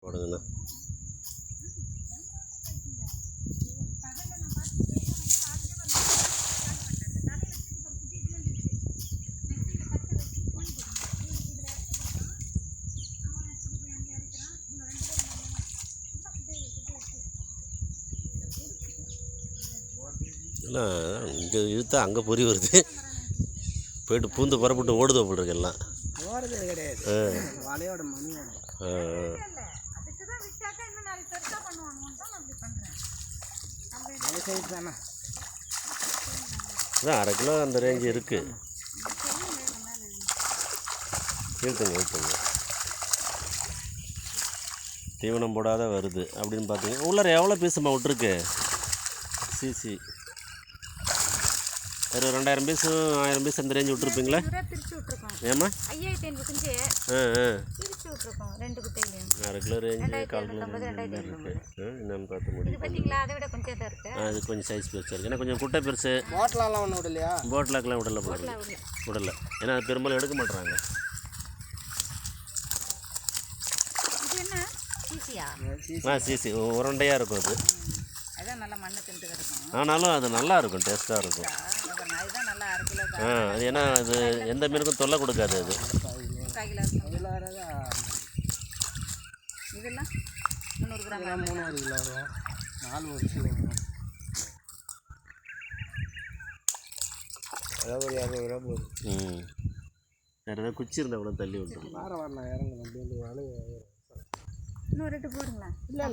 போடுங்கண்ணா. இல்லை இங்கே இழுத்தா அங்கே பொறி வருது. போயிட்டு பூந்து புறப்பட்டு ஓடுதோ போல் இருக்கு எல்லாம். ஓடுறது கிடையாது, வலையோட மணியோட. அதான் 1/2 கிலோ அந்த ரேஞ்சு இருக்குது. இழுத்துங்க. தீவனம் போடாத வருது அப்படின்னு பார்த்தீங்கன்னா உள்ளார எவ்வளோ பீஸுமா விட்ருக்கு? சிசி ஒரு 2000 பீஸு 1000 பீஸ் அந்த ரேஞ்சு விட்ருப்பீங்களா? ஏம்மா 5500 குஞ்சு பிரிச்சு விட்டுருக்கோம் 2 குட்டையிலையும். 1/2 கிலோ ரேஞ்சு 1/4 கிலோ இருக்குது. என்னன்னு பார்த்து முடியும். பார்த்தீங்களா, அதை விட கொஞ்சம் தான் இருக்குது. அது கொஞ்சம் சைஸ் பெருசாக இருக்குது. ஏன்னா கொஞ்சம் குட்டை பெருசு. போட்டலாம் ஒன்றும் விடலையா? போட்லாக்கெலாம் விடலை. ஏன்னா அது பெரும்பாலும் எடுக்க மாட்டுறாங்க. இது என்ன சிசியா? சிசி உருண்டையாக இருக்கும் அது. அதான் நல்லா மண்ணை திண்டு கிடக்கும். ஆனாலும் அது நல்லா இருக்கும், டேஸ்ட்டாக இருக்கும். அதுதான் நல்லா 1/2 கிலோ. அது ஏன்னா அது எந்த மீனுக்கும் தொல்லை கொடுக்காது அது. 1/4 கிலோ இதெல்லாம் 300 கிராம் 300 கிலோ வரும். 4 கிலோ வரும். அதாவது 200 கிராம் வரும். வேறு ஏதாவது குச்சி இருந்தால் கூட தள்ளி விட்டுருவோம். வரலாம் இறங்கணும். இன்னும் 2 போடுங்களா? இல்லை